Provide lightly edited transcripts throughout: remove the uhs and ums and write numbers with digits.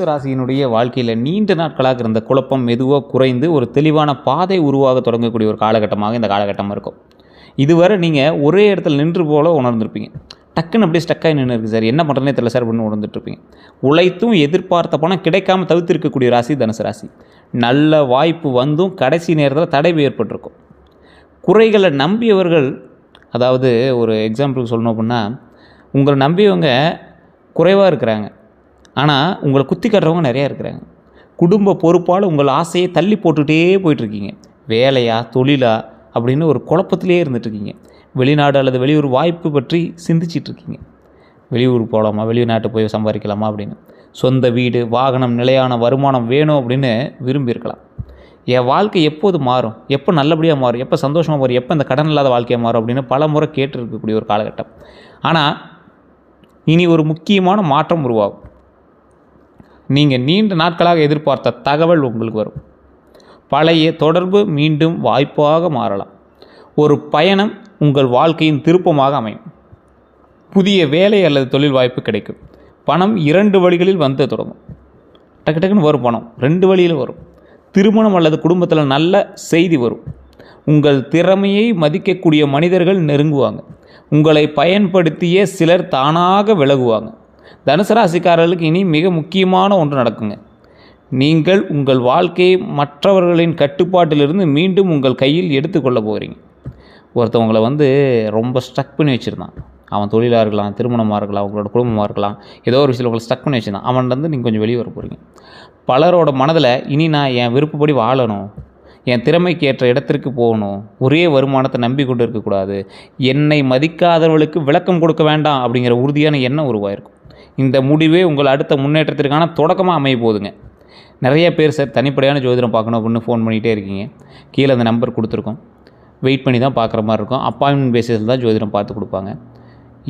ராசியினுடைய வாழ்க்கையில் நீண்ட நாட்களாக இருந்த குழப்பம் மெதுவாக குறைந்து ஒரு தெளிவான பாதை உருவாக தொடங்கக்கூடிய ஒரு காலகட்டமாக இந்த காலகட்டம் இருக்கும். இதுவரை நீங்கள் ஒரே இடத்துல நின்று போல உணர்ந்திருப்பீங்க. டக்குன்னு அப்படியே ஸ்டக்காகி நின்று இருக்குது சார், என்ன பண்ணுறதுனே தெரியல சார் அப்படின்னு உணர்ந்துட்டுருப்பீங்க. உழைத்தும் எதிர்பார்த்த பணம் கிடைக்காம தவிர்த்திருக்கக்கூடிய ராசி தனுசு ராசி. நல்ல வாய்ப்பு வந்தும் கடைசி நேரத்தில் தடை ஏற்பட்டிருக்கும். குறைகளை நம்பியவர்கள், அதாவது ஒரு எக்ஸாம்பிளுக்கு சொல்லணும் அப்படின்னா, உங்களை நம்பியவங்க குறைவாக இருக்கிறாங்க, ஆனால் உங்களை குத்தி காட்டுறவங்க நிறையா இருக்கிறாங்க. குடும்ப பொறுப்பால் உங்கள் ஆசையை தள்ளி போட்டுகிட்டே போயிட்டுருக்கீங்க. வேலையா தொழிலா அப்படின்னு ஒரு குழப்பத்திலே இருந்துகிட்ருக்கீங்க. வெளிநாடு அல்லது வெளியூர் வாய்ப்பு பற்றி சிந்திச்சிட்ருக்கீங்க. வெளியூர் போகலாமா, வெளிநாட்டு போய் சம்பாதிக்கலாமா அப்படின்னு. சொந்த வீடு, வாகனம், நிலையான வருமானம் வேணும் அப்படின்னு விரும்பியிருக்கலாம். என் வாழ்க்கை எப்போது மாறும், எப்போ நல்லபடியாக மாறும், எப்போ சந்தோஷமாக மாறும், எப்போ இந்த கடன் இல்லாத வாழ்க்கையாக மாறும் அப்படின்னு பல முறை கேட்டு இருக்கக்கூடிய ஒரு காலகட்டம். ஆனால் இனி ஒரு முக்கியமான மாற்றம் உருவாகும். நீங்கள் நீண்ட நாட்களாக எதிர்பார்த்த தகவல் உங்களுக்கு வரும். பழைய தொடர்பு மீண்டும் வாய்ப்பாக மாறலாம். ஒரு பயணம் உங்கள் வாழ்க்கையின் திருப்பமாக அமையும். புதிய வேலை அல்லது தொழில் வாய்ப்பு கிடைக்கும். பணம் 2 வழிகளில் வந்து தொடங்கும். டக்கு டக்குன்னு வரும் பணம், 2 வழியில் வரும். திருமணம் அல்லது குடும்பத்தில் நல்ல செய்தி வரும். உங்கள் திறமையை மதிக்கக்கூடிய மனிதர்கள் நெருங்குவாங்க. உங்களை பயன்படுத்திய சிலர் தானாக விலகுவாங்க. தனுசு ராசிக்காரர்களுக்கு இனி மிக முக்கியமான ஒன்று நடக்குங்க. நீங்கள் உங்கள் வாழ்க்கையை மற்றவர்களின் கட்டுப்பாட்டிலிருந்து மீண்டும் உங்கள் கையில் எடுத்துக்கொள்ள போகிறீங்க. ஒருத்தவங்களை ரொம்ப ஸ்ட்ரக் பண்ணி வச்சுருந்தான். அவன் தொழிலாக இருக்கலாம், திருமணமாக இருக்கலாம், உங்களோட குடும்பமாக இருக்கலாம், ஏதோ ஒரு விஷயத்தில் உங்களை ஸ்ட்ரக் பண்ணி வச்சுருந்தான். அவன்லேருந்து நீங்கள் கொஞ்சம் வெளியே வர போகிறீங்க. பலரோட மனதில் இனி நான் என் விருப்பப்படி வாழணும், என் திறமைக்கு ஏற்ற இடத்திற்கு போகணும், ஒரே வருமானத்தை நம்பி கொண்டு இருக்கக்கூடாது, என்னை மதிக்காதவர்களுக்கு விளக்கம் கொடுக்க வேண்டாம் அப்படிங்கிற உறுதியான எண்ணம் உருவாயிருக்கும். இந்த முடிவே உங்கள் அடுத்த முன்னேற்றத்திற்கான தொடக்கமாக அமைய போகுதுங்க. நிறைய பேர் சார் தனிப்படையான ஜோதிடம் பார்க்கணும் அப்படின்னு ஃபோன் பண்ணிகிட்டே இருக்கீங்க. கீழே அந்த நம்பர் கொடுத்துருக்கோம். வெயிட் பண்ணி தான் பார்க்குற மாதிரி இருக்கும். அப்பாயின்மெண்ட் பேசிஸில் தான் ஜோதிடம் பார்த்து கொடுப்பாங்க.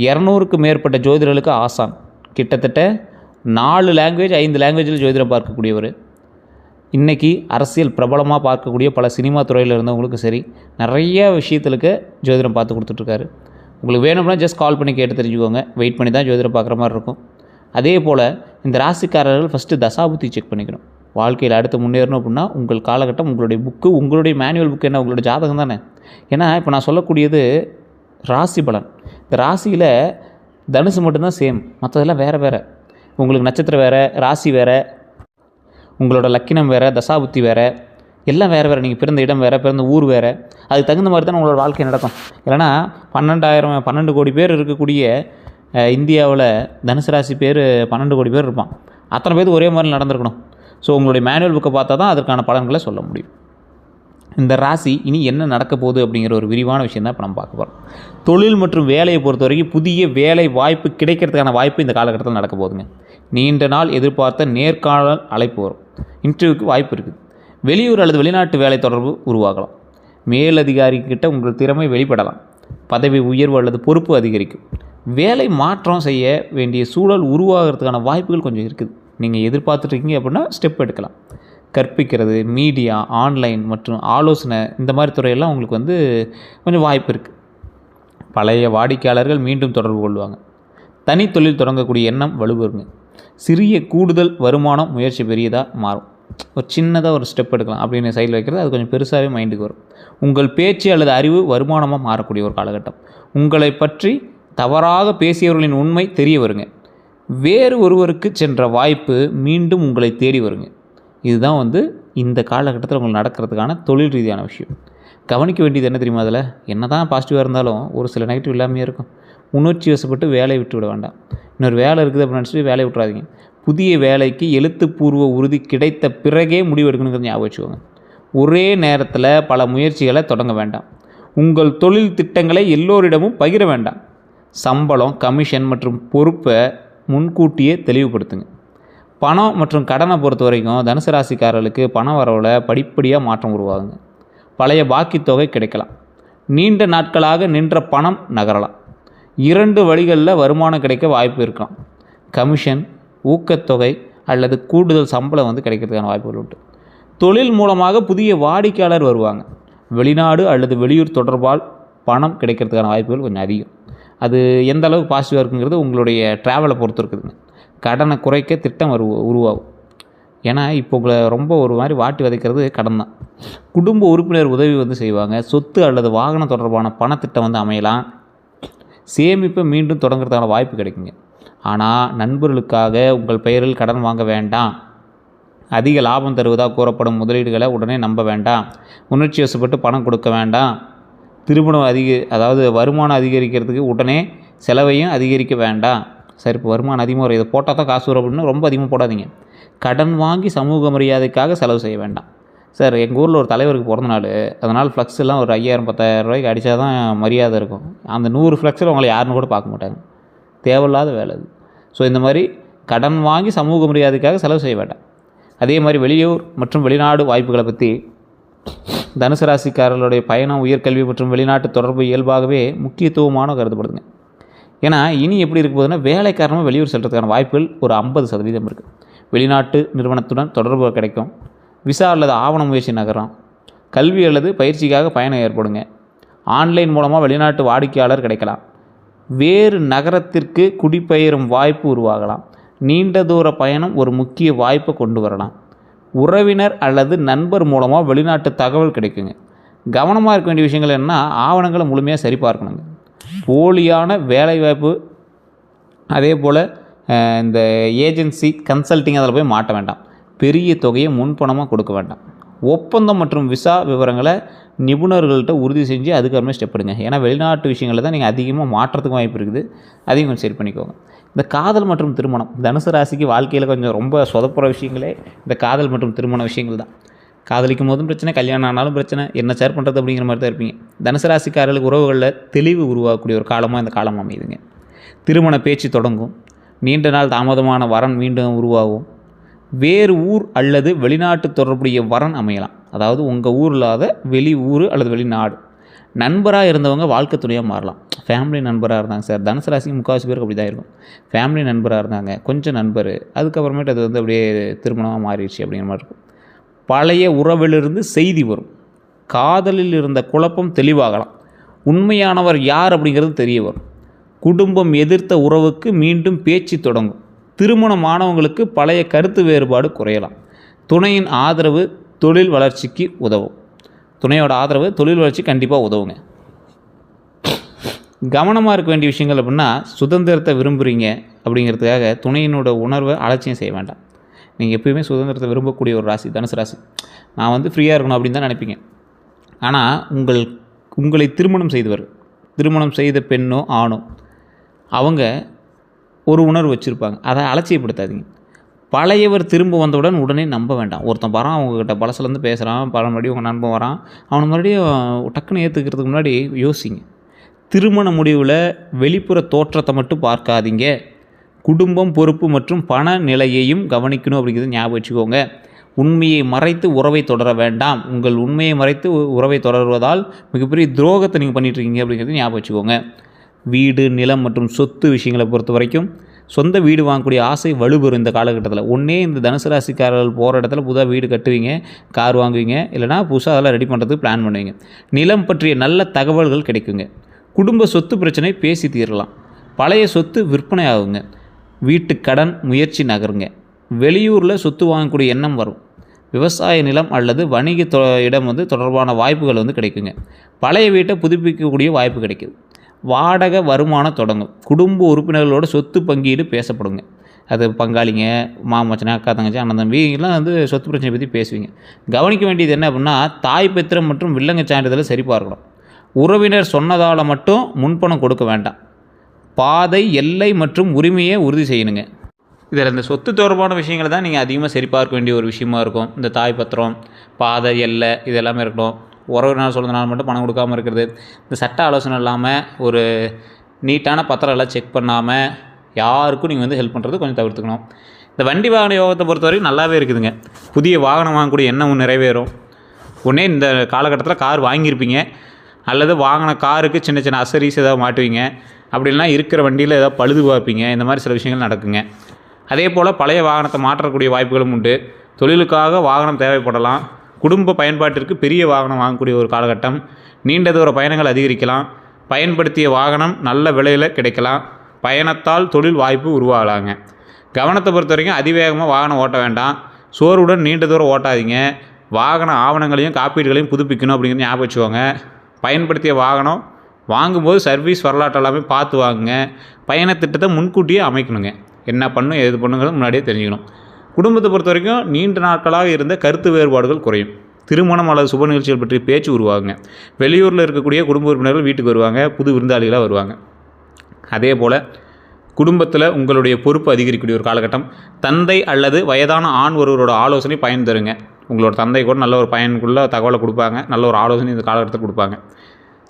200க்கும் மேற்பட்ட ஜோதிடர்களுக்கு ஆசான். கிட்டத்தட்ட 4 லாங்குவேஜ் 5 லாங்குவேஜில் ஜோதிடம் பார்க்கக்கூடியவர். இன்றைக்கி அரசியல் பிரபலமாக பார்க்கக்கூடிய பல சினிமா துறையில் இருந்தவங்களுக்கும் சரி, நிறைய விஷயத்துக்கு ஜோதிடம் பார்த்து கொடுத்துட்ருக்காரு. உங்களுக்கு வேணும்னா ஜஸ்ட் கால் பண்ணி கேட்டு தெரிஞ்சுக்கோங்க. வெயிட் பண்ணி தான் ஜோதிடம் பார்க்குற மாதிரி இருக்கும். அதே போல் இந்த ராசிக்காரர்கள் ஃபஸ்ட்டு தசாபுத்தி செக் பண்ணிக்கணும். வாழ்க்கையில் அடுத்து முன்னேறணும் அப்படின்னா உங்கள் காலகட்டம், உங்களுடைய புக்கு, உங்களுடைய மேனுவல் புக்கு என்ன, உங்களுடைய ஜாதகம் தானே. ஏன்னா இப்போ நான் சொல்லக்கூடியது ராசி பலன். இந்த ராசியில் தனுசு மட்டும்தான் சேம், மற்றதெல்லாம் வேறு வேறு. உங்களுக்கு நட்சத்திரம் வேறு, ராசி வேறு, உங்களோட லக்கினம் வேறு, தசாபுத்தி வேறு, எல்லாம் வேறு வேறு. நீங்கள் பிறந்த இடம் வேறு, பிறந்த ஊர் வேறு. அதுக்கு தகுந்த மாதிரி தான் உங்களோட வாழ்க்கை நடக்கும். இல்லைனா 12 கோடி பேர் இருக்கக்கூடிய இந்தியாவில் தனுசு ராசி பேர் 12 கோடி பேர் இருப்பான். அத்தனை பேருக்கு ஒரே மாதிரி நடந்திருக்கணும். ஸோ உங்களுடைய மேனுவல் புக்கை பார்த்தா தான் அதற்கான பலன்களை சொல்ல முடியும். இந்த ராசி இனி என்ன நடக்க போகுது அப்படிங்கிற ஒரு விரிவான விஷயம் தான் இப்போ நம்ம பார்க்க போகிறோம். தொழில் மற்றும் வேலையை பொறுத்த வரைக்கும் புதிய வேலை வாய்ப்பு கிடைக்கிறதுக்கான வாய்ப்பு இந்த காலகட்டத்தில் நடக்க போகுதுங்க. நீண்ட நாள் எதிர்பார்த்த நேர்காணல் அழைப்பு வரும். இன்டர்வியூக்கு வாய்ப்பு இருக்குது. வெளியூர் அல்லது வெளிநாட்டு வேலை தொடர்பு உருவாகலாம். மேலதிகாரிக்கிட்ட உங்கள் திறமை வெளிப்படலாம். பதவி உயர்வு அல்லது பொறுப்பு அதிகரிக்கும். வேலை மாற்றம் செய்ய வேண்டிய சூழல் உருவாகிறதுக்கான வாய்ப்புகள் கொஞ்சம் இருக்குது. நீங்கள் எதிர்பார்த்துட்ருக்கீங்க அப்படின்னா ஸ்டெப் எடுக்கலாம். கற்பிக்கிறது, மீடியா, ஆன்லைன் மற்றும் ஆலோசனை, இந்த மாதிரி துறையெல்லாம் உங்களுக்கு கொஞ்சம் வாய்ப்பு இருக்குது. பழைய வாடிக்கையாளர்கள் மீண்டும் தொடர்பு கொள்வாங்க. தனி தொழில் தொடங்கக்கூடிய எண்ணம் வலுவருங்க. சிறிய கூடுதல் வருமானம் முயற்சி பெரியதாக மாறும். ஒரு சின்னதாக ஒரு ஸ்டெப் எடுக்கலாம் அப்படின்னு சைடில் வைக்கிறது, அது கொஞ்சம் பெருசாகவே மைண்டுக்கு வரும். உங்கள் பேச்சு அல்லது அறிவு வருமானமாக மாறக்கூடிய ஒரு காலகட்டம். உங்களை பற்றி தவறாக பேசியவர்களின் உண்மை தெரிய வருங்க. வேறு ஒருவருக்கு சென்ற வாய்ப்பு மீண்டும் உங்களை தேடி வருங்க. இதுதான் இந்த காலகட்டத்தில் உங்களுக்கு நடக்கிறதுக்கான தொழில் ரீதியான விஷயம். கவனிக்க வேண்டியது என்ன தெரியுமா? அதில் என்ன தான் பாசிட்டிவாக இருந்தாலும் ஒரு சில நெகட்டிவ் இல்லாமையே இருக்கும். உணர்ச்சி வசப்பட்டு வேலையை விட்டு விட வேண்டாம். இன்னொரு வேலை இருக்குது அப்படின்னு நினச்சிட்டு வேலையை விட்டுறாதீங்க. புதிய வேலைக்கு எழுத்துப்பூர்வ உறுதி கிடைத்த பிறகே முடிவு எடுக்கணுங்கிறது ஞாபகம் வச்சுக்கோங்க. ஒரே நேரத்தில் பல முயற்சிகளை தொடங்க வேண்டாம். உங்கள் தொழில் திட்டங்களை எல்லோரிடமும் பகிர வேண்டாம். சம்பளம், கமிஷன் மற்றும் பொறுப்பை முன்கூட்டியே தெளிவுபடுத்துங்க. பணம் மற்றும் கடனை பொறுத்த வரைக்கும் தனுசு ராசிக்காரர்களுக்கு பண வரவில் படிப்படியாக மாற்றம் உருவாகுங்க. பழைய பாக்கி தொகை கிடைக்கலாம். நீண்ட நாட்களாக நின்ற பணம் நகரலாம். 2 வழிகளில் வருமானம் கிடைக்க வாய்ப்பு இருக்கலாம். கமிஷன், ஊக்கத்தொகை அல்லது கூடுதல் சம்பளம் கிடைக்கிறதுக்கான வாய்ப்புகள் உண்டு. தொழில் மூலமாக புதிய வாடிக்கையாளர் வருவாங்க. வெளிநாடு அல்லது வெளியூர் தொடர்பால் பணம் கிடைக்கிறதுக்கான வாய்ப்புகள் கொஞ்சம் அதிகம். அது எந்த அளவுக்கு பாசிட்டிவாக இருக்குங்கிறது உங்களுடைய ட்ராவலை பொறுத்து இருக்குதுங்க. கடனை குறைக்க திட்டம் உருவாகும். ஏன்னா இப்போ உங்களை ரொம்ப ஒரு மாதிரி வாட்டி வதைக்கிறது கடன் தான். குடும்ப உறுப்பினர் உதவி வந்து செய்வாங்க. சொத்து அல்லது வாகனம் தொடர்பான பணத்திட்டம் வந்து அமையலாம். சேமிப்பை மீண்டும் தொடங்குறதுக்கான வாய்ப்பு கிடைக்குங்க. ஆனால் நண்பர்களுக்காக உங்கள் பெயரில் கடன் வாங்க வேண்டாம். அதிக லாபம் தருவதாக கூறப்படும் முதலீடுகளை உடனே நம்ப வேண்டாம். உணர்ச்சி வசப்பட்டு பணம் கொடுக்க வேண்டாம். திருமணம் அதாவது வருமானம் அதிகரிக்கிறதுக்கு உடனே செலவையும் அதிகரிக்க வேண்டாம். சரி, இப்போ வருமானம் அதிகமாக வரும், இதை போட்டால் தான் காசு வரும் அப்படின்னு ரொம்ப அதிகமாக போடாதீங்க. கடன் வாங்கி சமூக மரியாதைக்காக செலவு செய்ய வேண்டாம். சார், எங்கள் ஊரில் ஒரு தலைவருக்கு பிறந்த நாள், அதனால் ஃப்ளக்ஸ் எல்லாம் ஒரு 5000 10,000 ரூபாய்க்கு அடித்தா தான் மரியாதை இருக்கும். அந்த 100 ஃப்ளக்ஸில் உங்களை யாருன்னு கூட பார்க்க மாட்டாங்க. தேவையில்லாத வேலை அது. ஸோ இந்த மாதிரி கடன் வாங்கி சமூக மரியாதைக்காக செலவு செய்ய வேண்டாம். அதே மாதிரி வெளியூர் மற்றும் வெளிநாடு வாய்ப்புகளை பற்றி தனுசு ராசிக்காரர்களுடைய பயணம், உயர்கல்வி மற்றும் வெளிநாட்டு தொடர்பு இயல்பாகவே முக்கியத்துவமான கருதப்படுதுங்க. ஏன்னா இனி எப்படி இருக்க போகுதுன்னா, வேலை காரணமாக வெளியூர் செல்கிறதுக்கான வாய்ப்புகள் ஒரு 50% இருக்குது. வெளிநாட்டு நிறுவனத்துடன் தொடர்பு கிடைக்கும். விசா அல்லது ஆவண முயற்சி நகரம். கல்வி அல்லது பயிற்சிக்காக பயணம் ஏற்படுங்க. ஆன்லைன் மூலமாக வெளிநாட்டு வாடிக்கையாளர் கிடைக்கலாம். வேறு நகரத்திற்கு குடிபெயரும் வாய்ப்பு உருவாகலாம். நீண்ட தூர பயணம் ஒரு முக்கிய வாய்ப்பை கொண்டு வரலாம். உறவினர் அல்லது நண்பர் மூலமாக வெளிநாட்டு தகவல் கிடைக்குங்க. கவனமாக இருக்க வேண்டிய விஷயங்கள் என்னென்னா, ஆவணங்களை முழுமையாக சரிபார்க்கணுங்க. போலியான வேலைவாய்ப்பு, அதே போல் இந்த ஏஜென்சி கன்சல்ட்டிங் அதில் போய் மாட்ட வேண்டாம். பெரிய தொகையை முன்பணமாக கொடுக்க வேண்டாம். ஒப்பந்தம் மற்றும் விசா விவரங்களை நிபுணர்கள்ட்ட உறுதி செஞ்சு அதுக்கப்புறமே ஸ்டெப் எடுங்க. ஏன்னா வெளிநாட்டு விஷயங்களில் தான் நீங்கள் அதிகமாக மாற்றத்துக்கு வாய்ப்பு இருக்குது. அதையும் கொஞ்சம் சரி பண்ணிக்கோங்க. இந்த காதல் மற்றும் திருமணம், தனுசு ராசிக்கு வாழ்க்கையில் கொஞ்சம் ரொம்ப சொதப்புற விஷயங்களே இந்த காதல் மற்றும் திருமண விஷயங்கள் தான். காதலிக்கும் போதும் பிரச்சனை, கல்யாணம் ஆனாலும் பிரச்சனை, என்ன சேர் பண்ணுறது அப்படிங்கிற மாதிரி தான் இருப்பீங்க. தனுசு ராசிக்காரர்களுக்கு உறவுகளில் தெளிவு உருவாக்கக்கூடிய ஒரு காலமாக இந்த காலம் அமையுதுங்க. திருமண பேச்சு தொடங்கும். நீண்ட நாள் தாமதமான வரன் மீண்டும் உருவாகும். வேறு ஊர் அல்லது வெளிநாட்டு தொடர்புடைய வரன் அமையலாம். அதாவது உங்கள் ஊர் இல்லாத வெளி ஊர் அல்லது வெளிநாடு. நண்பராக இருந்தவங்க வாழ்க்கை துணையாக மாறலாம். ஃபேமிலி நண்பராக இருந்தாங்க சார், தனுசு ராசிக்கு முக்கால்வாசி பேருக்கு அப்படி தான் இருக்கும். ஃபேமிலி நண்பராக இருந்தாங்க, கொஞ்சம் நண்பர், அதுக்கப்புறமேட்டு அது வந்து அப்படியே திருமணமாக மாறிடுச்சு அப்படிங்கிற மாதிரி இருக்கும். பழைய உறவிலிருந்து செய்தி வரும். காதலில் இருந்த குழப்பம் தெளிவாகலாம். உண்மையானவர் யார் அப்படிங்கிறது தெரிய வரும். குடும்பம் எதிர்த்த உறவுக்கு மீண்டும் பேச்சு தொடங்கும். திருமணமானவங்களுக்கு பழைய கருத்து வேறுபாடு குறையலாம். துணையின் ஆதரவு தொழில் வளர்ச்சிக்கு உதவும். துணையோட ஆதரவு தொழில் வளர்ச்சி கண்டிப்பாக உதவுங்க. கவனமாக இருக்க வேண்டிய விஷயங்கள் அப்படின்னா, சுதந்திரத்தை விரும்புகிறீங்க அப்படிங்கிறதுக்காக துணையினோட உணர்வை அலட்சியம் செய்ய வேண்டாம். நீங்கள் எப்போயுமே சுதந்திரத்தை விரும்பக்கூடிய ஒரு ராசி தனுசு ராசி. நான் வந்து ஃப்ரீயாக இருக்கணும் அப்படின்னு தான் நினைப்பீங்க. ஆனால் உங்களை திருமணம் செய்த பெண்ணோ ஆணோ அவங்க ஒரு உணர்வு வச்சுருப்பாங்க. அதை அலட்சியப்படுத்தாதீங்க. பழையவர் திரும்ப வந்தவுடன் உடனே நம்ப வேண்டாம். ஒருத்தன் வரான், அவங்கக்கிட்ட பழசுலேருந்து பேசுகிறான், மறுபடியும் உங்கள் நண்பன் வரான், அவனை மறுபடியும் டக்குன்னு ஏற்றுக்கிறதுக்கு முன்னாடி யோசிங்க. திருமண முடிவில் வெளிப்புற தோற்றத்தை மட்டும் பார்க்காதீங்க. குடும்பம், பொறுப்பு மற்றும் பண நிலையையும் கவனிக்கணும் அப்படிங்கிறது ஞாபகம் வச்சுக்கோங்க. உண்மையை மறைத்து உறவை தொடர வேண்டாம். உங்கள் உண்மையை மறைத்து உறவை தொடர்வதால் மிகப்பெரிய துரோகத்தை நீங்கள் பண்ணிகிட்ருக்கீங்க அப்படிங்கிறது ஞாபகம் வச்சுக்கோங்க. வீடு, நிலம் மற்றும் சொத்து விஷயங்களை பொறுத்த வரைக்கும் சொந்த வீடு வாங்கக்கூடிய ஆசை வலுப்பெறும் இந்த காலகட்டத்தில். ஒன்றே இந்த தனுசு ராசிக்காரர்கள் போகிற இடத்துல புதுசாக வீடு கட்டுவீங்க, கார் வாங்குவீங்க, இல்லைனா புதுசாக அதெல்லாம் ரெடி பண்ணுறதுக்கு பிளான் பண்ணுவீங்க. நிலம் பற்றிய நல்ல தகவல்கள் கிடைக்குங்க. குடும்ப சொத்து பிரச்சனை பேசி தீரலாம். பழைய சொத்து விற்பனை ஆகுங்க. வீட்டு கடன் முயற்சி நகருங்க. வெளியூரில் சொத்து வாங்கக்கூடிய எண்ணம் வரும். விவசாய நிலம் அல்லது வணிக இடம் தொடர்பான வாய்ப்புகள் கிடைக்குங்க. பழைய வீட்டை புதுப்பிக்கக்கூடிய வாய்ப்பு கிடைக்குது. வாடகை வருமானம் தொடங்கும். குடும்ப உறுப்பினர்களோட சொத்து பங்கீடு பேசப்படுங்க. அது பங்காளிங்க, மாமச்சனை, அக்கா தங்கச்சி, அண்ணன் தம்பி எல்லாம் சொத்து பிரச்சனை பற்றி பேசுவீங்க. கவனிக்க வேண்டியது என்ன அப்படின்னா, தாய் பத்திரம் மற்றும் வில்லங்க சான்றிதழை சரிபார்க்கணும். உறவினர் சொன்னதால் மட்டும் முன்பணம் கொடுக்க வேண்டாம். பாதை, எல்லை மற்றும் உரிமையை உறுதி செய்யணுங்க. இதில் இந்த சொத்து தொடர்பான விஷயங்களை தான் நீங்கள் அதிகமாக சரிபார்க்க வேண்டிய ஒரு விஷயமா இருக்கும். இந்த தாய் பத்திரம், பாதை, எல்லை இது எல்லாமே இருக்கணும். உறவினர் சொல்கிறதுனால மட்டும் பணம் கொடுக்காமல் இருக்கிறது, இந்த சட்ட ஆலோசனை இல்லாமல் ஒரு நீட்டான பத்திரம் எல்லாம் செக் பண்ணாமல் யாருக்கும் நீங்கள் ஹெல்ப் பண்ணுறது கொஞ்சம் தவிர்த்துக்கணும். இந்த வண்டி வாகன யோகத்தை பொறுத்த வரைக்கும் நல்லாவே இருக்குதுங்க. புதிய வாகனம் வாங்கக்கூடிய எண்ணம் நிறைவேறும். ஒன்றே இந்த காலகட்டத்தில் கார் வாங்கியிருப்பீங்க, அல்லது வாங்கின காருக்கு சின்ன சின்ன அசரிஸ் ஏதாவது மாட்டுவீங்க, அப்படின்னா இருக்கிற வண்டியில் ஏதாவது பழுது பார்ப்பீங்க. இந்த மாதிரி சில விஷயங்கள் நடக்குங்க. அதே போல் பழைய வாகனத்தை மாற்றக்கூடிய வாய்ப்புகளும் உண்டு. தொழிலுக்காக வாகனம் தேவைப்படலாம். குடும்ப பயன்பாட்டிற்கு பெரிய வாகனம் வாங்கக்கூடிய ஒரு காலகட்டம். நீண்ட தூர பயணங்கள் அதிகரிக்கலாம். பயன்படுத்திய வாகனம் நல்ல விலையில் கிடைக்கலாம். பயணத்தால் தொழில் வாய்ப்பு உருவாகலாங்க. கவனத்தை பொறுத்த வரைக்கும் அதிவேகமாக வாகனம் ஓட்ட வேண்டாம். சோர்வுடன் நீண்ட தூரம் ஓட்டாதீங்க. வாகன ஆவணங்களையும் காப்பீடுகளையும் புதுப்பிக்கணும் அப்படிங்கிறது ஞாபகம் வச்சுக்கோங்க. பயன்படுத்திய வாகனம் வாங்கும்போது சர்வீஸ் வரலாற்று எல்லாமே பார்த்து வாங்குங்க. பயண திட்டத்தை முன்கூட்டியே அமைக்கணுங்க. என்ன பண்ணணும் எது பண்ணுங்கிறது முன்னாடியே தெரிஞ்சுக்கணும். குடும்பத்தை பொறுத்த வரைக்கும் நீண்ட நாட்களாக இருந்த கருத்து வேறுபாடுகள் குறையும். திருமணம் அல்லது சுப நிகழ்ச்சிகள் பற்றி பேச்சு உருவாகுங்க. வெளியூரில் இருக்கக்கூடிய குடும்ப உறுப்பினர்கள் வீட்டுக்கு வருவாங்க. புது விருந்தாளிகளாக வருவாங்க. அதே போல் குடும்பத்தில் உங்களுடைய பொறுப்பு அதிகரிக்கக்கூடிய ஒரு காலகட்டம். தந்தை அல்லது வயதான ஆண் ஒருவரோட ஆலோசனை பயன் தருங்க. உங்களோட தந்தை கூட நல்ல ஒரு பயனுக்குள்ள தகவலை கொடுப்பாங்க. நல்ல ஒரு ஆலோசனை இந்த காலகட்டத்தில் கொடுப்பாங்க.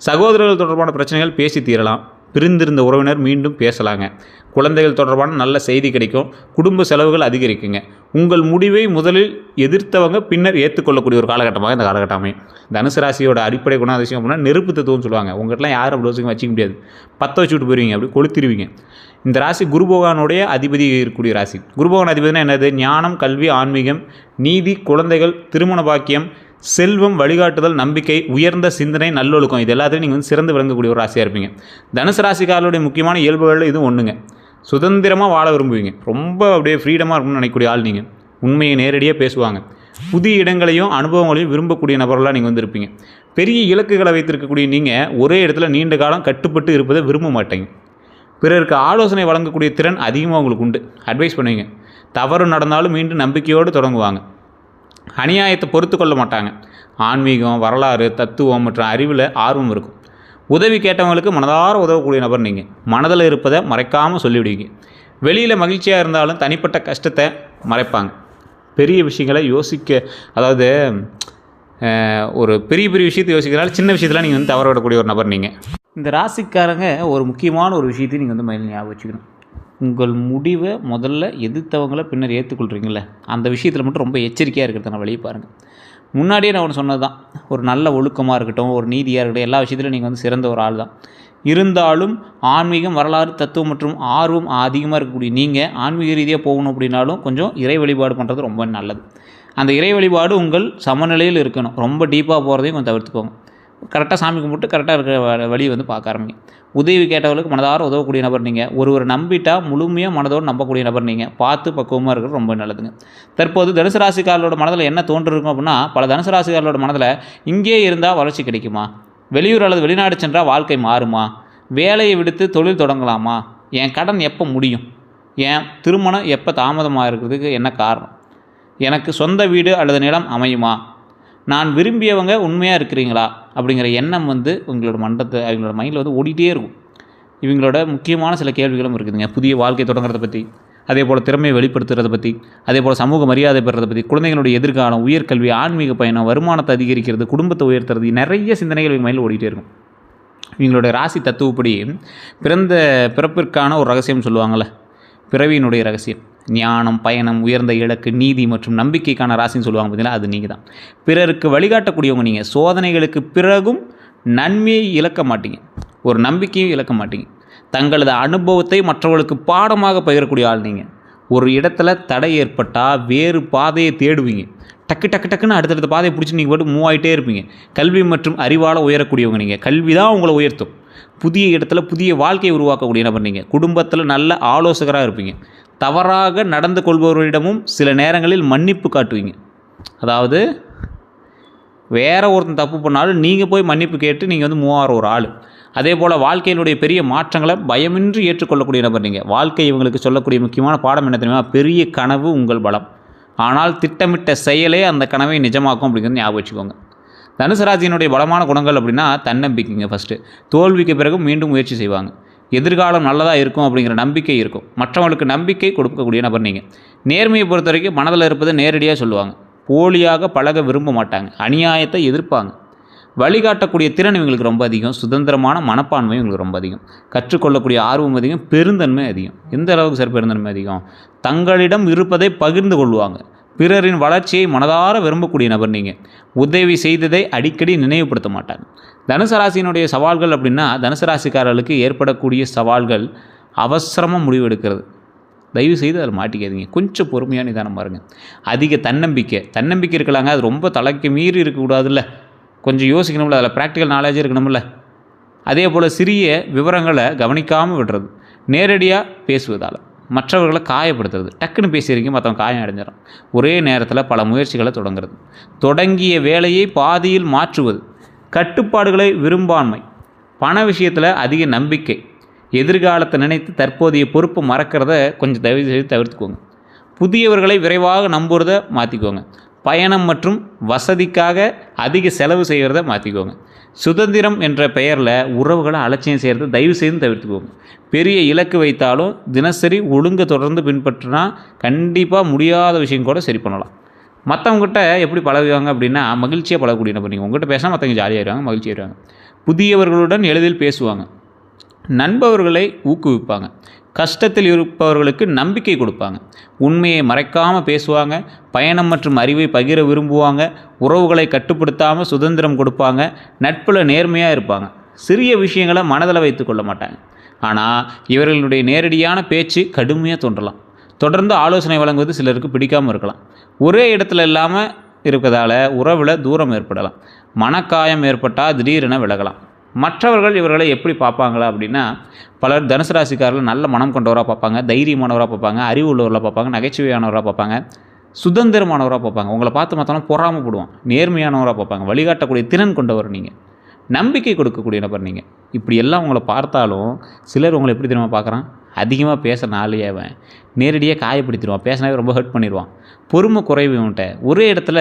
சகோதரர்கள் தொடர்பான பிரச்சனைகள் பேசி தீரலாம். பிரிந்திருந்த உறவினர் மீண்டும் பேசலாங்க. குழந்தைகள் தொடர்பான நல்ல செய்தி கிடைக்கும். குடும்ப செலவுகள் அதிகரிக்குங்க. உங்கள் முடிவை முதலில் எதிர்த்தவங்க பின்னர் ஏற்றுக்கொள்ளக்கூடிய ஒரு காலகட்டமாக இந்த காலகட்டம் அமையும். தனுசு ராசியோட அடிப்படை குணாதிசயம் அப்படின்னா நெருப்பு தத்துவம்னு சொல்லுவாங்க. உங்கள்கிட்டலாம் யாரும் அப்படி வச்சுக்க வச்சிக்க முடியாது. பற்ற வச்சு விட்டு போயிருவீங்க, அப்படி கொளுத்திடுவீங்க. இந்த ராசி குரு பகவானுடைய அதிபதி இருக்கக்கூடிய ராசி. குரு பகவான் அதிபதினா என்னது? ஞானம், கல்வி, ஆன்மீகம், நீதி, குழந்தைகள், திருமண பாக்கியம், செல்வம், வழிகாட்டுதல், நம்பிக்கை, உயர்ந்த சிந்தனை, நல்லொழுக்கம், இது எல்லாத்தையும் நீங்கள் சிறந்து விளங்கக்கூடிய ஒரு ராசியாக இருப்பீங்க. தனுசு ராசிக்காரர்களுடைய முக்கியமான இயல்புகளில் இது ஒன்றுங்க. சுதந்திரமாக வாழ விரும்புவீங்க. ரொம்ப அப்படியே ஃப்ரீடமாக இருக்கணும்னு நினைக்கக்கூடிய ஆள் நீங்கள். உண்மையை நேரடியாக பேசுவாங்க. புதிய இடங்களையும் அனுபவங்களையும் விரும்பக்கூடிய நபர்களாக நீங்கள் இருப்பீங்க. பெரிய இலக்குகளை வைத்திருக்கக்கூடிய நீங்கள் ஒரே இடத்துல நீண்ட காலம் கட்டுப்பட்டு இருப்பதை விரும்ப மாட்டீங்க. பிறருக்கு ஆலோசனை வழங்கக்கூடிய திறன் அதிகமாக உங்களுக்கு உண்டு. அட்வைஸ் பண்ணுவீங்க. தவறு நடந்தாலும் மீண்டும் நம்பிக்கையோடு தொடங்குவாங்க. அநியாயத்தை பொறுத்து கொள்ள மாட்டாங்க. ஆன்மீகம், வரலாறு, தத்துவம் மற்றும் அறிவில் ஆர்வம் இருக்கும். உதவி கேட்டவங்களுக்கு மனதார உதவக்கூடிய நபர் நீங்கள். மனதில் இருப்பதை மறைக்காமல் சொல்லிவிடுவீங்க. வெளியில் மகிழ்ச்சியாக இருந்தாலும் தனிப்பட்ட கஷ்டத்தை மறைப்பாங்க. பெரிய விஷயங்களை அதாவது ஒரு பெரிய விஷயத்தை யோசிக்கிறனால சின்ன விஷயத்தில் நீங்கள் தவற விடக்கூடிய ஒரு நபர் நீங்கள். இந்த ராசிக்காரங்க ஒரு முக்கியமான ஒரு விஷயத்தையும் நீங்கள் மைண்டில் ஞாபகம் வச்சுக்கணும். உங்கள் முடிவை முதல்ல எதிர்த்தவங்களை பின்னர் ஏற்றுக்கொள்கிறீங்கள, அந்த விஷயத்தில் மட்டும் ரொம்ப எச்சரிக்கையாக இருக்கிறத வெளியே பாருங்கள். முன்னாடியே நான் ஒன்று சொன்னது தான், ஒரு நல்ல ஒழுக்கமாக இருக்கட்டும், ஒரு நீதியாக இருக்கட்டும், எல்லா விஷயத்திலும் நீங்கள் சிறந்த ஒரு ஆள் தான். இருந்தாலும் ஆன்மீகம், வரலாறு, தத்துவம் மற்றும் ஆர்வம் அதிகமாக இருக்கக்கூடிய நீங்கள் ஆன்மீக ரீதியாக போகணும் அப்படின்னாலும் கொஞ்சம் இறை வழிபாடு பண்ணுறது ரொம்ப நல்லது. அந்த இறை வழிபாடு உங்கள் சமநிலையில் இருக்கணும். ரொம்ப டீப்பாக போகிறதையும் கொஞ்சம் தவிர்த்துக்கோங்க. கரெக்டாக சாமி கும்பிட்டு கரெக்டாக இருக்கிற வழியை பார்க்க ஆரம்பிங்க. உதவி கேட்டவர்களுக்கு மனதார உதவக்கூடிய நபர் நீங்கள். ஒருவர் நம்பிட்டால் முழுமையாக மனதோடு நம்பக்கூடிய நபர் நீங்கள். பார்த்து பக்குவமாக இருக்கிறது ரொம்ப நல்லதுங்க. தற்போது தனுசு ராசிக்காரர்களோட மனதில் என்ன தோன்றிருக்கும் அப்படின்னா, பல தனுசு ராசிக்காரர்களோட மனதில் இங்கே இருந்தால் வளர்ச்சி கிடைக்குமா, வெளியூர் அல்லது வெளிநாடு சென்றால் வாழ்க்கை மாறுமா, வேலையை விடுத்து தொழில் தொடங்கலாமா, என் கடன் எப்போ முடியும், என் திருமணம் எப்போ தாமதமாக இருக்கிறதுக்கு என்ன காரணம், எனக்கு சொந்த வீடு அல்லது நிலம் அமையுமா, நான் விரும்பியவங்க உண்மையாக இருக்கிறீங்களா அப்படிங்கிற எண்ணம் உங்களோட அவங்களோட மைண்டில் ஓடிட்டே இருக்கும். இவங்களோட முக்கியமான சில கேள்விகளும் இருக்குதுங்க. புதிய வாழ்க்கை தொடங்குறதை பற்றி, அதே போல் திறமையை வெளிப்படுத்துறதை பற்றி, அதே போல் சமூக மரியாதை பெறதை பற்றி, குழந்தைகளுடைய எதிர்காலம், உயர்கல்வி, ஆன்மீக பயணம், வருமானத்தை அதிகரிக்கிறது, குடும்பத்தை உயர்த்துறது, நிறைய சிந்தனைகள் இவங்க மைண்டில் ஓடிட்டே இருக்கும். இவங்களோட ராசி தத்துவப்படி பிறப்பிற்கான ஒரு ரகசியம் சொல்லுவாங்கள்ல, பிறவியினுடைய ரகசியம், ஞானம், பயணம், உயர்ந்த இலக்கு, நீதி மற்றும் நம்பிக்கைக்கான ராசின்னு சொல்லுவாங்க பார்த்தீங்களா, அது நீங்கள் தான். பிறருக்கு வழிகாட்டக்கூடியவங்க நீங்கள். சோதனைகளுக்கு பிறகும் நன்மையை இழக்க மாட்டீங்க, ஒரு நம்பிக்கையும் இழக்க மாட்டீங்க. தங்களது அனுபவத்தை மற்றவர்களுக்கு பாடமாக பகிரக்கூடிய ஆள் நீங்கள். ஒரு இடத்துல தடை ஏற்பட்டால் வேறு பாதையை தேடுவீங்க. டக்குன்னு அடுத்தடுத்த பாதையை பிடிச்சி நீங்கள் போட்டு மூவ் ஆகிட்டே இருப்பீங்க. கல்வி மற்றும் அறிவால் உயரக்கூடியவங்க நீங்கள். கல்வி தான் உங்களை உயர்த்தும். புதிய இடத்துல புதிய வாழ்க்கையை உருவாக்கக்கூடிய நபர் நீங்கள். குடும்பத்தில் நல்ல ஆலோசகராக இருப்பீங்க. தவறாக நடந்து கொள்பவர்களிடமும் சில நேரங்களில் மன்னிப்பு காட்டுவீங்க. அதாவது வேற ஒருத்தன் தப்பு பண்ணாலும் நீங்கள் போய் மன்னிப்பு கேட்டு நீங்கள் மூவ் ஆகிற ஒரு ஆள். அதே போல் வாழ்க்கையினுடைய பெரிய மாற்றங்களை பயமின்றி ஏற்றுக்கொள்ளக்கூடிய நபர் நீங்கள். வாழ்க்கை இவங்களுக்கு சொல்லக்கூடிய முக்கியமான பாடம் என்ன தெரியுமா? பெரிய கனவு உங்கள் பலம், ஆனால் திட்டமிட்ட செயலே அந்த கனவை நிஜமாக்கும் அப்படிங்கிறது ஞாபகம் வச்சுக்கோங்க. தனுசு ராசியினுடைய பலமான குணங்கள் அப்படின்னா தன்னம்பிக்கைங்க. ஃபஸ்ட்டு தோல்விக்கு பிறகு மீண்டும் முயற்சி செய்வாங்க. எதிர்காலம் நல்லதாக இருக்கும் அப்படிங்கிற நம்பிக்கை இருக்கும். மற்றவங்களுக்கு நம்பிக்கை கொடுக்கக்கூடிய நபர் நீங்கள். நேர்மையை பொறுத்த வரைக்கும் மனதில் இருப்பதை நேரடியாக சொல்லுவாங்க. போலியாக பழக விரும்ப மாட்டாங்க. அநியாயத்தை எதிர்ப்பாங்க. வழிகாட்டக்கூடிய திறன் இவங்களுக்கு ரொம்ப அதிகம். சுதந்திரமான மனப்பான்மை இவங்களுக்கு ரொம்ப அதிகம். கற்றுக்கொள்ளக்கூடிய ஆர்வம் அதிகம். பெருந்தன்மை அதிகம். எந்த அளவுக்கு சார் பெருந்தன்மை அதிகம்? தங்களிடம் இருப்பதை பகிர்ந்து கொள்வாங்க. பிறரின் வளர்ச்சியை மனதார விரும்பக்கூடிய நபர் நீங்கள். உதவி செய்ததை அடிக்கடி நினைவுபடுத்த மாட்டாங்க. தனுசு ராசியினுடைய சவால்கள் அப்படின்னா, தனுசு ராசிக்காரர்களுக்கு ஏற்படக்கூடிய சவால்கள் அவசரமாக முடிவெடுக்கிறது. தயவு செய்து அதில் மாட்டிக்காதீங்க. கொஞ்சம் பொறுமையாக நிதானம் பாருங்கள். அதிக தன்னம்பிக்கை இருக்கலாங்க, அது ரொம்ப தலைக்கு மீறி இருக்கக்கூடாதுல்ல. கொஞ்சம் யோசிக்கணும்ல, அதில் ப்ராக்டிக்கல் நாலேஜ் இருக்கணும்ல. அதே போல் சிறிய விவரங்களை கவனிக்காமல் விடுறது. நேரடியாக பேசுவதால் மற்றவர்களை காயப்படுத்துறது. டக்குன்னு பேசியிருக்கீங்க, மற்றவங்க காயம் அடைஞ்சிடும். ஒரே நேரத்தில் பல முயற்சிகளை தொடங்குறது. தொடங்கிய வேலையை பாதியில் மாற்றுவது. கட்டுப்பாடுகளை விரும்பாண்மை. பண விஷயத்தில் அதிக நம்பிக்கை. எதிர்காலத்தை நினைத்து தற்போதைய பொறுப்பை மறக்கிறத கொஞ்சம் தயவு செய்து தவிர்த்துக்கோங்க. புதியவர்களை விரைவாக நம்புறதை மாற்றிக்கோங்க. பயணம் மற்றும் வசதிக்காக அதிக செலவு செய்கிறத மாற்றிக்கோங்க. சுதந்திரம் என்ற பெயரில் உறவுகளை அலட்சியம் செய்கிறத தயவு செய்து தவிர்த்துக்கோங்க. பெரிய இலக்கு வைத்தாலும் தினசரி ஒழுங்கு தொடர்ந்து பின்பற்றினா கண்டிப்பாக முடியாத விஷயம் கூட சரி பண்ணலாம். மற்றவங்ககிட்ட எப்படி பழகுவாங்க அப்படின்னா, மகிழ்ச்சியாக பழகக்கூடிய நபர். நீங்கள் உங்கள்கிட்ட பேசினா மற்றவங்க ஜாலியாகிடுவாங்க, மகிழ்ச்சியாகிடுவாங்க. புதியவர்களுடன் எளிதில் பேசுவாங்க. நண்பர்களை ஊக்குவிப்பாங்க. கஷ்டத்தில் இருப்பவர்களுக்கு நம்பிக்கை கொடுப்பாங்க. உண்மையை மறைக்காமல் பேசுவாங்க. பயணம் மற்றும் அறிவை பகிர விரும்புவாங்க. உறவுகளை கட்டுப்படுத்தாமல் சுதந்திரம் கொடுப்பாங்க. நட்பில் நேர்மையாக இருப்பாங்க. சிறிய விஷயங்களை மனதில் வைத்து கொள்ள மாட்டாங்க. ஆனால் இவர்களுடைய நேரடியான பேச்சு கடுமையாக தோன்றலாம். தொடர்ந்து ஆலோசனை வழங்குவது சிலருக்கு பிடிக்காமல் இருக்கலாம். ஒரே இடத்துல இல்லாமல் இருக்கிறதால உறவில் தூரம் ஏற்படலாம். மனக்காயம் ஏற்பட்டால் திடீரென விலகலாம். மற்றவர்கள் இவர்களை எப்படி பார்ப்பாங்களா அப்படின்னா, பலர் தனுசு ராசிக்காரர்கள் நல்ல மனம் கொண்டவராக பார்ப்பாங்க, தைரியமானவராக பார்ப்பாங்க, அறிவு உள்ளவர்களாக பார்ப்பாங்க, நகைச்சுவையானவராக பார்ப்பாங்க, சுதந்திரமானவராக பார்ப்பாங்க. உங்களை பார்த்து மற்றவங்க பொறாமப்படுவான். நேர்மையானவராக பார்ப்பாங்க. வழிகாட்டக்கூடிய திறன் கொண்டவர் நீங்கள். நம்பிக்கை கொடுக்கக்கூடிய நபர் நீங்கள். இப்படி எல்லாம் உங்களை பார்த்தாலும் சிலர் உங்களை எப்படி தெரியுமா பார்க்குறான்? அதிகமாக பேச நாளையவன் நேரடியாக காயப்படுத்திடுவான். பேசினாவே ரொம்ப ஹர்ட் பண்ணிடுவான். பொறுமை குறைவு இவன்கிட்ட. ஒரே இடத்துல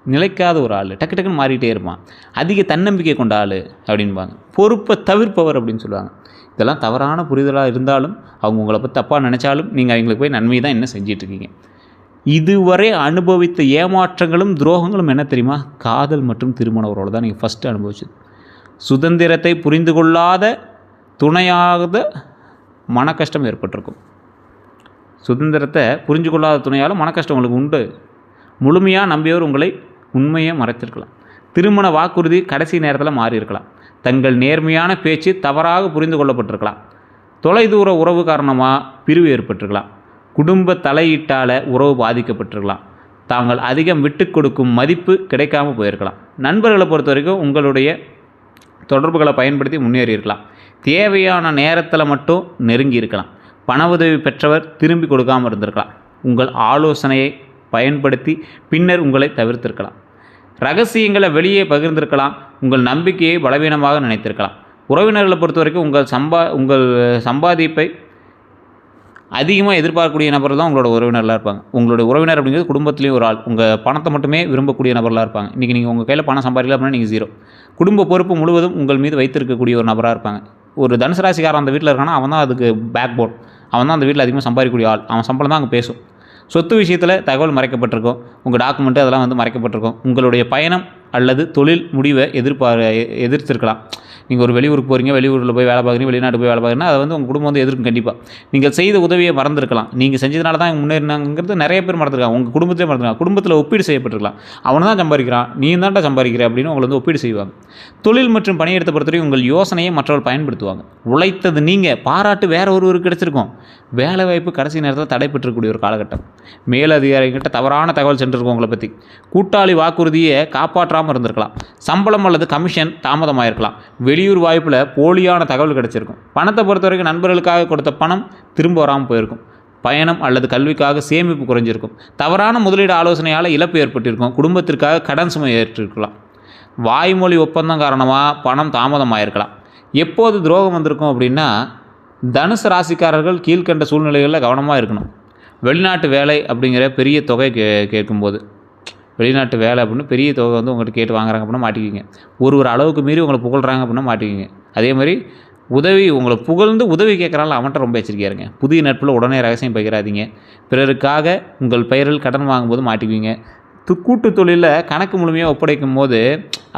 நிலைக்காத ஒரு ஆள், டக்கு டக்குன்னு மாறிட்டே இருப்பான். அதிக தன்னம்பிக்கை கொண்ட ஆள் அப்படின்பாங்க. பொறுப்பை தவிர்ப்பவர் அப்படின்னு சொல்லுவாங்க. இதெல்லாம் தவறான புரிதலாக இருந்தாலும், அவங்க உங்களை பற்றி தப்பாக நினச்சாலும் நீங்கள் அவங்களுக்கு போய் நன்மை தான் என்ன செஞ்சிட்ருக்கீங்க. இதுவரை அனுபவித்த ஏமாற்றங்களும் துரோகங்களும் என்ன தெரியுமா? காதல் மற்றும் திருமண உறவோடு தான் நீங்கள் ஃபஸ்ட்டு அனுபவிச்சது. சுதந்திரத்தை புரிந்து கொள்ளாத துணையாத மன கஷ்டம் ஏற்பட்டிருக்கும். சுதந்திரத்தை புரிஞ்சு கொள்ளாத துணையால் மன கஷ்டம் உங்களுக்கு உண்டு. முழுமையாக நம்பியவர் உங்களை உண்மையை மறைத்திருக்கலாம். திருமண வாக்குறுதி கடைசி நேரத்தில் மாறியிருக்கலாம். தங்கள் நேர்மையான பேச்சு தவறாக புரிந்து கொள்ளப்பட்டிருக்கலாம். தொலைதூர உறவு காரணமாக பிரிவு ஏற்பட்டிருக்கலாம். குடும்ப தலையீட்டால் உறவு பாதிக்கப்பட்டிருக்கலாம். தாங்கள் அதிகம் விட்டு கொடுக்கும் மதிப்பு கிடைக்காமல் போயிருக்கலாம். நண்பர்களை பொறுத்த வரைக்கும் உங்களுடைய தொடர்புகளை பயன்படுத்தி முன்னேறியிருக்கலாம். தேவையான நேரத்தில் மட்டும் நெருங்கி இருக்கலாம். பண உதவி பெற்றவர் திரும்பி கொடுக்காமல் இருந்திருக்கலாம். உங்கள் ஆலோசனையை பயன்படுத்தி பின்னர் உங்களை தவிர்த்திருக்கலாம். ரகசியங்களை வெளியே பகிர்ந்திருக்கலாம். உங்கள் நம்பிக்கையை பலவீனமாக நினைத்திருக்கலாம். உறவினர்களை பொறுத்த வரைக்கும் உங்கள் சம்பாதிப்பை அதிகமாக எதிர்பார்க்கக்கூடிய நபர்கள் தான் உங்களோட உறவினர்களாக இருப்பாங்க. உங்களுடைய உறவினர் அப்படிங்கிறது குடும்பத்துலேயும் ஒரு ஆள். உங்கள் பணத்தை மட்டுமே விரும்பக்கூடிய நபர்களாக இருப்பாங்க. இன்றைக்கி நீங்கள் உங்கள் கையில் பணம் சம்பாதிக்கல அப்படின்னா நீங்கள் ஜீரோ. குடும்ப பொறுப்பு முழுவதும் உங்கள் மீது வைத்திருக்கக்கூடிய ஒரு நபராக இருப்பாங்க. ஒரு தனுசு ராசிக்காரன் அந்த வீட்டில் இருக்கானா அவன் தான் அதுக்கு பேக் போன். அவன் தான் அந்த வீட்டில் அதிகமாக சம்பாதிக்கக்கூடிய ஆள். அவன் சம்பளம் தான் அங்கே பேசும். சொத்து விஷயத்தில் தகவல் மறைக்கப்பட்டிருக்கும். உங்கள் டாக்குமெண்ட்டு அதெல்லாம் வந்து மறைக்கப்பட்டிருக்கும். உங்களுடைய பயணம் அல்லது தொழில் முடிவை எதிர்த்திருக்கலாம். நீங்கள் ஒரு வெளியூருக்கு போகிறீங்க, வெளியூரில் போய் வேலை பார்க்குறீங்க, வெளிநாட்டு போய் வேலை பார்க்குறீங்கன்னா அதை வந்து உங்கள் குடும்பம் வந்து எதிர்க்கும். கண்டிப்பாக நீங்கள் செய்த உதவியை மறந்துருக்கலாம். நீங்கள் செஞ்சதுனால தான் முன்னேறினாங்கிறது நிறைய பேர் மறந்துருக்காங்க. உங்கள் குடும்பத்திலே மறந்துருக்காங்க. குடும்பத்தில் ஒப்பீடு செய்யப்பட்டிருக்கலாம். அவனை தான் சம்பாதிக்கிறான், நீ தான்டா சம்பாதிக்கிற அப்படின்னு உங்களை வந்து ஒப்பீடு செய்வாங்க. தொழில் மற்றும் பணியிடத்தை பொறுத்தவரைக்கும் உங்கள் யோசனையை மற்றவர்கள் பயன்படுத்துவாங்க. உழைத்தது நீங்கள், பாராட்டு வேறு ஒருவருக்கு கிடைச்சிருக்கும். வேலை வாய்ப்பு கடைசி நேரத்தில் தடைபெற்றக்கூடிய ஒரு காலகட்டம். மேலதிகாரிகிட்ட தவறான தகவல் சென்றிருக்கும் உங்களை பற்றி. கூட்டாளி வாக்குறுதியை காப்பாற்றாமல் இருந்திருக்கலாம். சம்பளம் அல்லது கமிஷன் தாமதமாயிருக்கலாம். வெளியூர் வாய்ப்பில் போலியான தகவல் கிடைச்சிருக்கும். பணத்தை பொறுத்த வரைக்கும் நண்பர்களுக்காக கொடுத்த பணம் திரும்ப வராமல் போயிருக்கும். பயணம் அல்லது கல்விக்காக சேமிப்பு குறைஞ்சிருக்கும். தவறான முதலீடு ஆலோசனையால் இழப்பு ஏற்பட்டிருக்கும். குடும்பத்திற்காக கடன் சுமை ஏற்றிருக்கலாம். வாய்மொழி ஒப்பந்தம் காரணமாக பணம் தாமதமாயிருக்கலாம். எப்போது துரோகம் வந்திருக்கும் அப்படின்னா, தனுசு ராசிக்காரர்கள் கீழ்கண்ட சூழ்நிலைகளில் கவனமாக இருக்கணும். வெளிநாட்டு வேலை அப்படிங்கிற பெரிய தொகை கேட்கும்போது, வெளிநாட்டு வேலை அப்படின்னு பெரிய தொகை வந்து உங்கள்கிட்ட கேட்டு வாங்குறாங்க அப்படின்னா மாட்டிக்கிங்க. ஒரு அளவுக்கு மீறி உங்களை புகழ்கிறாங்க அப்படின்னா மாட்டிக்கிங்க. அதே மாதிரி உங்களை புகழ்ந்து உதவி கேட்குறாங்கள அவன்கிட்ட ரொம்ப எச்சரிக்கையாக இருங்க. புதிய நட்பில் உடனே ரகசியம் பகிராதீங்க. பிறருக்காக உங்கள் பெயரில் கடன் வாங்கும்போது மாட்டிக்குவீங்க. கூட்டு தொழிலில் கணக்கு முழுமையாக ஒப்படைக்கும் போது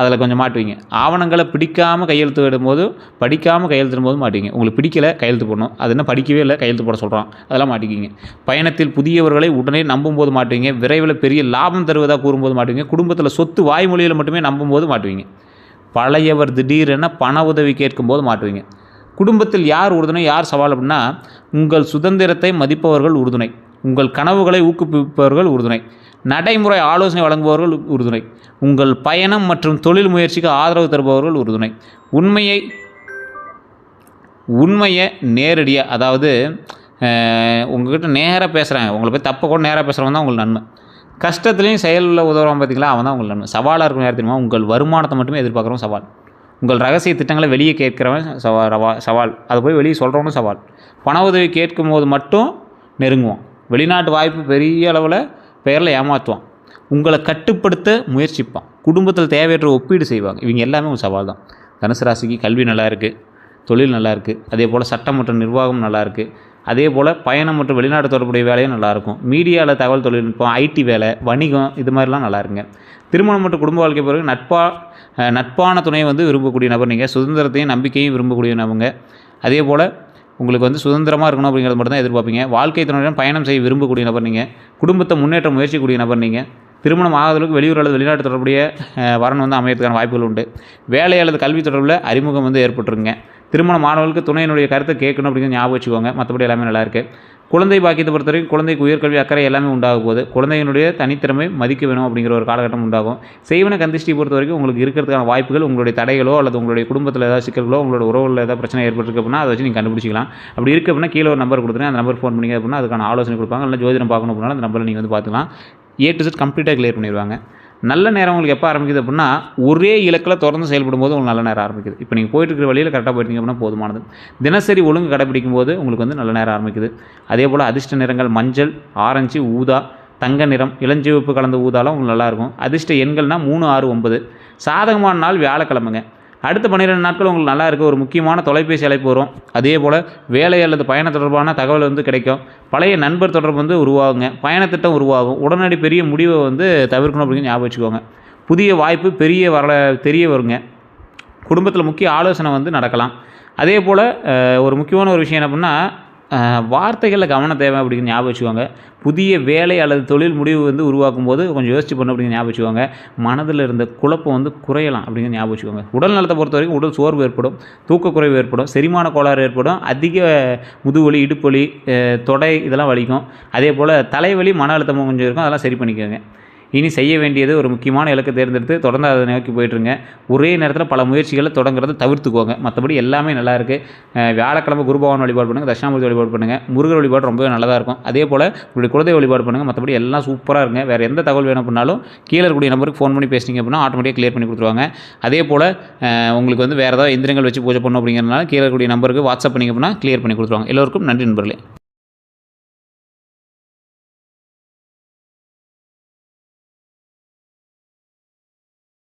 அதில் கொஞ்சம் மாட்டுவீங்க. ஆவணங்களை பிடிக்காமல் கையெழுத்து விடும்போது, படிக்காமல் கையெழுத்திடும் போது மாட்டுவீங்க. உங்களுக்கு பிடிக்கலை கையெழுத்து போடணும், அது என்ன படிக்கவே இல்லை கையெழுத்து போட சொல்கிறான், அதெல்லாம் மாட்டிக்கிங்க. பயணத்தில் புதியவர்களை உடனே நம்பும்போது மாட்டுவீங்க. விரைவில் பெரிய லாபம் தருவதாக கூறும்போது மாட்டுவீங்க. குடும்பத்தில் சொத்து வாய்மொழியில் மட்டுமே நம்பும்போது மாட்டுவீங்க. பழையவர் திடீரென பண உதவி கேட்கும்போது மாட்டுவீங்க. குடும்பத்தில் யார் உறுதுணை, யார் சவால் அப்படின்னா, உங்கள் சுதந்திரத்தை மதிப்பவர்கள் உறுதுணை, உங்கள் கனவுகளை ஊக்குவிப்பவர்கள் உறுதுணை, நடைமுறை ஆலோசனை வழங்குபவர்கள் உறுதுணை, உங்கள் பயணம் மற்றும் தொழில் முயற்சிக்கு ஆதரவு தருபவர்கள் உறுதுணை. உண்மையை நேரடியாக, அதாவது உங்கள்கிட்ட நேராக பேசுகிறாங்க, உங்களை போய் தப்பை கூட நேராக பேசுகிறவங்க தான் உங்களுக்கு நன்மை. கஷ்டத்துலேயும் செயலில் உதவுறவன் பார்த்தீங்களா, அவன் தான் உங்களுக்கு நன்மை. சவாலாக இருக்கும் யார் தெரியுமா, உங்கள் வருமானத்தை மட்டுமே எதிர்பார்க்குறவன் சவால். உங்கள் ரகசிய திட்டங்களை வெளியே கேட்குறவன் சவால். அதை போய் வெளியே சொல்கிறவனும் சவால். பண உதவி கேட்கும் போது மட்டும் நெருங்குவான். வெளிநாட்டு வாய்ப்பு பெரிய அளவில் பெயரில் ஏமாற்றுவான். உங்களை கட்டுப்படுத்த முயற்சிப்பான். குடும்பத்தில் தேவையற்ற ஒப்பீடு செய்வாங்க. இவங்க எல்லாமே ஒரு சவால் தான். தனுசு ராசிக்கு கல்வி நல்லா இருக்குது, தொழில் நல்லா இருக்குது, அதே போல் சட்டம் மற்றும் நிர்வாகம் நல்லா இருக்குது, அதே போல் பயணம் மற்றும் வெளிநாடு தொடர்புடைய வேலையும் நல்லாயிருக்கும். மீடியாவில் தகவல் தொழில்நுட்பம், ஐடி வேலை, வணிகம் இது மாதிரிலாம் நல்லா இருக்குங்க. திருமணம் மற்றும் குடும்ப வாழ்க்கை பிறகு நட்பான துணையை வந்து விரும்பக்கூடிய நபர் நீங்கள். சுதந்திரத்தையும் நம்பிக்கையும் விரும்பக்கூடிய நபங்க. அதே போல் உங்களுக்கு வந்து சுதந்திரமாக இருக்கணும் அப்படிங்கிறது மட்டும் தான் எதிர்பார்ப்பீங்க. வாழ்க்கை துணையுடன் பயணம் செய்ய விரும்பக்கூடிய நபர் நீங்கள். குடும்பத்தை முன்னேற்ற முயற்சிக்கூடிய நபர் நீங்கள். திருமணம் ஆகாதளவுக்கு வெளியூர் அல்லது வெளிநாட்டு தொடர்புடைய வரன் வந்து அமையறதுக்கான வாய்ப்புகள் உண்டு. வேலை அல்லது கல்வி தொடர்பில் அறிமுகம் வந்து ஏற்பட்டுருங்க. திருமண மாணவர்களுக்கு துணையினுடைய கருத்தை கேட்கணும் அப்படிங்கிறது ஞாபகம் வச்சுக்கோங்க. மற்றபடி எல்லாமே நல்லாயிருக்கு. குழந்தை பாக்கியத்தை பொறுத்த வரைக்கும் குழந்தைக்கு உயர்கல்வி அக்கறை எல்லாமே உண்டாக போகுது. குழந்தையினுடைய தனித்திறமை மதிக்க வேணும் அப்படிங்கிற ஒரு காலகட்டம் உண்டாகும். செய்வன கந்திஷ்டி பொறுத்த வரைக்கும் உங்களுக்கு இருக்கிறதுக்கான வாய்ப்புகள், உங்களுடைய தடைகளோ அல்லது உங்களுடைய குடும்பத்தில் ஏதாவது சிக்கல்களோ, உங்களோட உறவுகளில் ஏதாவது பிரச்சனை ஏற்பட்டிருக்கு அப்படின்னா அதை வச்சு நீங்கள் கண்டுபிடிச்சிக்கலாம். அப்படி இருக்குது அப்படின்னா கீழே ஒரு நம்பர் கொடுத்துருங்க, அந்த நம்பர் ஃபோன் பண்ணிங்க அப்படின்னா அதுக்கான ஆலோசனை கொடுப்பாங்க. இல்லை ஜோதிடம் பார்க்கணும் அப்படின்னா அந்த நம்பரில் நீங்கள் வந்து பார்த்துக்கலாம். A to Z கம்ப்ளீட்டாக கிளியர் பண்ணிடுவாங்க. நல்ல நேரம் உங்களுக்கு எப்போ ஆரம்பிக்குது அப்படின்னா, ஒரே இலக்கில் தொடர்ந்து செயல்படும் போது உங்களுக்கு நல்ல நேரம் ஆரம்பிக்குது. இப்போ நீங்கள் போயிட்டு இருக்கிற வழியில் கரெக்டாக போயிட்டீங்க அப்படின்னா போதுமானது. தினசரி ஒழுங்கு கடைப்பிடிக்கும் போது உங்களுக்கு வந்து நல்ல நேரம் ஆரம்பிக்குது. அதே போல் அதிர்ஷ்ட நிறங்கள் மஞ்சள், ஆரஞ்சு, ஊதா, தங்க நிறம், இளஞ்சிவப்பு கலந்த ஊதாலாம் உங்களுக்கு நல்லாயிருக்கும். அதிர்ஷ்ட எண்கள்னால் 3, 6, 9. சாதகமான நாள் வியாழக்கிழமைங்க. அடுத்த 12 நாட்கள் உங்களுக்கு நல்லா இருக்குது. ஒரு முக்கியமான தொலைபேசி அழைப்பு வரும். அதே போல் வேலை அல்லது பயண தொடர்பான தகவல் வந்து கிடைக்கும். பழைய நண்பர் தொடர்பு வந்து உருவாகுங்க. பயணத்திட்டம் உருவாகும். உடனடி பெரிய முடிவை வந்து தவிர்க்கணும் அப்படின்னு ஞாபகம் வச்சுக்கோங்க. புதிய வாய்ப்பு தெரிய வருங்க. குடும்பத்தில் முக்கிய ஆலோசனை வந்து நடக்கலாம். அதே போல் ஒரு முக்கியமான ஒரு விஷயம் என்ன அப்படின்னா, வார்த்தைகளில் கவனம் தேவை அப்படின்னு ஞாபகம் வச்சுக்கோங்க. புதிய வேலை அல்லது தொழில் முடிவு வந்து உருவாக்கும் போது கொஞ்சம் யோசிச்சு பண்ணணும் அப்படின்னு ஞாபகம் வச்சுக்கோங்க. மனதில் இருந்த குழப்பம் வந்து குறையலாம் அப்படின்னு ஞாபகம் வச்சுக்கோங்க. உடல் நலத்தை பொறுத்த வரைக்கும் உடல் சோர்வு ஏற்படும், தூக்கக்குறைவு ஏற்படும், செரிமான கோளாறு ஏற்படும், அதிக முதுவலி, இடுப்புவலி, தொடை இதெல்லாம் வலிக்கும். அதே போல் தலைவலி, மன அழுத்தமும் கொஞ்சம் இருக்கும். அதெல்லாம் சரி பண்ணிக்கோங்க. இனி செய்ய வேண்டியது ஒரு முக்கியமான இலக்கை தேர்ந்தெடுத்து தொடர்ந்து அதை நோக்கி போய்ட்டுருங்க. ஒரே நேரத்தில் பல முயற்சிகளை தொடங்குறதை தவிர்த்துக்கோங்க. மற்றபடி எல்லாமே நல்லா இருக்குது. வியாழக்கிழமை குரு பகவான் வழிபாடு பண்ணுங்கள், தட்சிணாமூர்த்தி வழிபாடு பண்ணுங்கள், முருகர் வழிபாடு ரொம்பவே நல்லதாக இருக்கும். அதே போல் உங்களுடைய குலதெய்வ வழிபாடு பண்ணுங்கள். மற்றபடி எல்லாம் சூப்பராக இருங்க. வேறு எந்த தகவல் வேணும் அப்படின்னாலும் கீழே இருக்கக்கூடிய நம்பருக்கு ஃபோன் பண்ணி பேசிங்க அப்படின்னா ஆட்டோமேட்டிக்காக கிளியர் பண்ணி கொடுத்துருவாங்க. அதே போல் உங்களுக்கு வந்து வேறு ஏதாவது எந்திரங்கள் வச்சு பூஜை பண்ணணும் அப்படிங்கிறதுனால கீழே இருக்கக்கூடிய நம்பருக்கு வாட்ஸ்அப் பண்ணிங்க அப்படின்னா கிளியர் பண்ணி கொடுத்துருவாங்க. எல்லோருக்கும் நன்றி நண்பர்களே.